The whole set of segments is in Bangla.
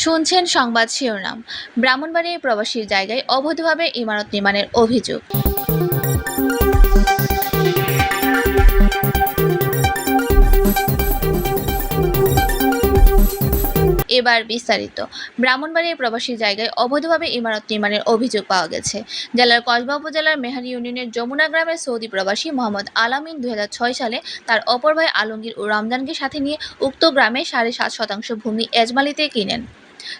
শুনছেন সংবাদ শিরোনাম। ব্রাহ্মণবাড়িয়ায় প্রবাসীর জায়গায় অবৈধভাবে ইমারত নির্মাণের অভিযোগ। এবার বিস্তারিত। ব্রাহ্মণবাড়িয়ায় প্রবাসী জায়গায় অবৈধভাবে ইমারত নির্মাণের অভিযোগ পাওয়া গেছে। জেলার কসবা উপজেলার মেহারি ইউনিয়নের যমুনা গ্রামের সৌদি প্রবাসী মোহাম্মদ আলামিন 2006 সালে তার অপর ভাই আলমগীর ও রমজানকে সাথে নিয়ে উক্ত গ্রামে 7.5 শতাংশ ভূমি এজমালিতে কিনেন।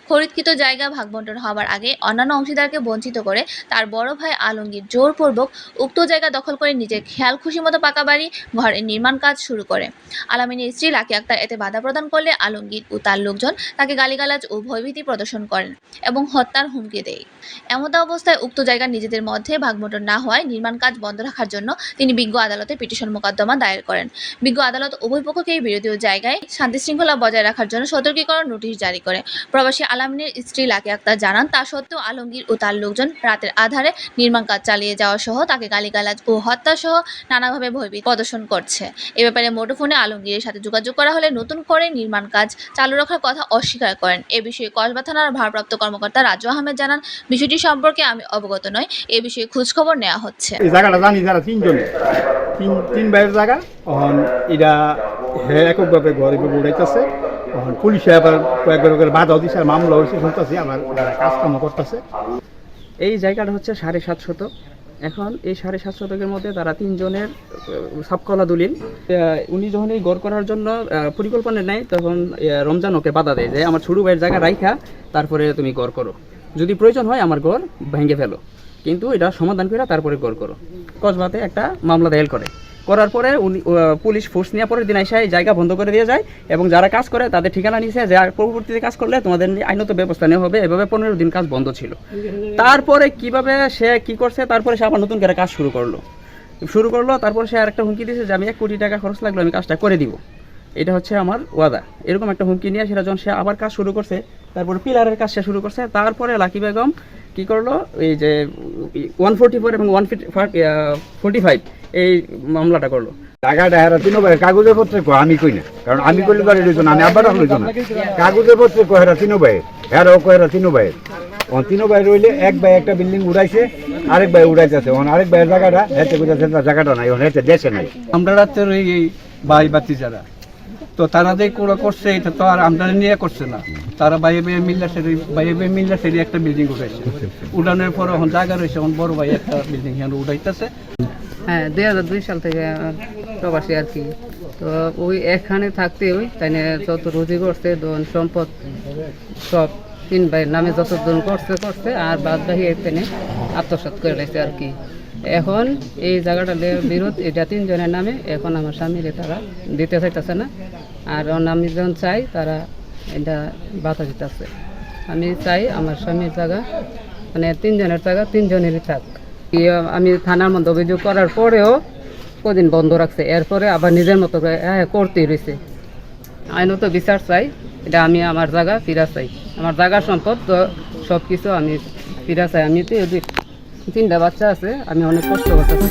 খরিদকৃত জায়গা ভাগবণ্টন হওয়ার আগে অন্যান্য অংশীদারকে বঞ্চিত করে তার বড় ভাই আলমগীর জোরপূর্বক উক্ত জায়গা দখল করে নিজের খেয়াল খুশিমতো পাকা বাড়ি ঘরের নির্মাণ কাজ শুরু করে। আলামিনের স্ত্রী লাকি আক্তার এতে বাধা প্রদান করলে আলমগীর ও তার লোকজন তাকে গালিগালাজ ও ভয়ভীতি প্রদর্শন করেন এবং হত্যার হুমকি দেয়। এমত অবস্থায় উক্ত জায়গা নিজেদের মধ্যে ভাগবণ্টন না হওয়ায় নির্মাণ কাজ বন্ধ রাখার জন্য তিনি বিজ্ঞ আদালতে পিটিশন মোকদ্দমা দায়ের করেন। বিজ্ঞ আদালত উভয় পক্ষকে বিরোধী জায়গায় শান্তিশৃঙ্খলা বজায় রাখার জন্য সতর্কীকরণ নোটিশ জারি করে। প্রবাসী আলামিনের স্ত্রী লাকি আক্তার জানান, তা সত্ত্বেও আলমগীর ও তার লোকজন রাতের আধারে নির্মাণ কাজ চালিয়ে যাওয়া সহ তাকে গালিগালাজ ও হত্যা সহ নানাভাবে ভয়ভীতি প্রদর্শন করছে। এ ব্যাপারে মুঠোফোনে আলমগীরের সাথে যোগাযোগ করা হলে নতুন করে নির্মাণ কাজ চালু রাখার কথা অস্বীকার করেন। এ বিষয়ে কসবা থানার ভারপ্রাপ্ত কর্মকর্তা রাজু আহমেদ জানান, বিষয়টি সম্পর্কে আমি অবগত নই, এ বিষয়ে খোঁজখবর নেওয়া হচ্ছে। এই জায়গাটা জানি যারা তিন ভাইয়ের জায়গা, তখন এটা এককভাবে ঘরে উড়াইতেছে। তখন পুলিশে আবার কয়েকবার বাধাও দিচ্ছে, মামলা হয়েছে, শুনতেছি আবার কাজ কামও করতেছে। এই জায়গাটা হচ্ছে 7.5 শতক। এখন এই 7.5 শতকের মধ্যে তারা 3 জনের সাবকলা দলিল। উনি যখন এই গড় করার জন্য পরিকল্পনা নেয়, তখন রমজান ওকে বাধা দেয় যে আমার ছোট ভাইয়ের জায়গা রাইখা তারপরে তুমি গড় করো, যদি প্রয়োজন হয় আমার ঘর ভেঙে ফেলো, কিন্তু এটা সমাধান করে তারপরে গড় করো। কসবাতে একটা মামলা দায়ের করার পরে উনি পুলিশ ফোর্স নিয়ে পরের দিন এসে জায়গা বন্ধ করে দিয়ে যায় এবং যারা কাজ করে তাদের ঠিকানা নিয়েছে যে পরবর্তীতে কাজ করলে তোমাদের আইনত ব্যবস্থা নেওয়া হবে। এভাবে 15 দিন কাজ বন্ধ ছিল। তারপরে কিভাবে সে কি করছে, তারপরে সে আবার নতুন করে কাজ শুরু করলো। তারপরে সে আরেকটা হুমকি দিয়েছে যে আমি 1 কোটি টাকা খরচ লাগলো, আমি কাজটা করে দিব, এটা হচ্ছে আমার ওয়াদা। এরকম একটা হুমকি নিয়ে সেটা যখন সে আবার কাজ শুরু করছে, তারপরে পিলারের কাজ সে শুরু করছে। তারপরে লাকি বেগম কি করলো, এই যে 144 এবং 145 এই মামলাটা করলো। জায়গাটা হেরা তিন ভাইয়ের কাগজের পত্রে আমি কই না, কারণ আমি করলে গাড়ি লইতো না, আমি আবার লইতো না। কাগজের পত্রে কহেরা তিন ভাইয়ের, হেরাও কহেরা তিন ভাইয়ের। তিন ভাই রইলে এক ভাই একটা বিল্ডিং উড়াইছে, আরেক ভাই উড়াইতেছে। আরেক ভাইয়ের জায়গাটা হেঁটে বুঝাচ্ছে জায়গাটা নাই, হেঁটে দেশে নাই। আমরা রাতের এই ভাই বাতি যারা তো তারা যে করছে, এটা তো আর আমরা নিয়ে করছে না, তারা বাইরে মিল্লা সেরি একটা বিল্ডিং উঠাইছে। উঠানোর পর এখন জায়গা রয়েছে, এখন বড় ভাই একটা বিল্ডিং উঠাইতেছে। হ্যাঁ, 2002 সাল থেকে প্রবাসী আর কি। তো ওই এখানে থাকতে তাই যত রুজি করছে ধন সম্পদ সব 3 ভাইয়ের নামে যত ধন করছে আর বাদ বাকি এখানে আত্মসাৎ করে রেখেছে আর কি। এখন এই জায়গাটা বিরোধ, এটা 3 জনের নামে। এখন আমার স্বামীরে তারা দিতে চাইতেছে না, আর আমি যখন চাই তারা এটা বাধা দিতেছে। আমি চাই আমার স্বামীর জায়গা, মানে 3 জনের জায়গা 3 জনেরই থাক। আমি থানার মধ্যে অভিযোগ করার পরেও কদিন বন্ধ রাখছে, এরপরে আবার নিজের মতো করতেই রয়েছে। আইনত বিচার চাই, এটা আমি আমার জায়গা ফিরা চাই, আমার জায়গার সম্পদ তো সব কিছু আমি ফিরা চাই। আমি তো 3টা বাচ্চা আছে, আমি অনেক কষ্ট করতেছি।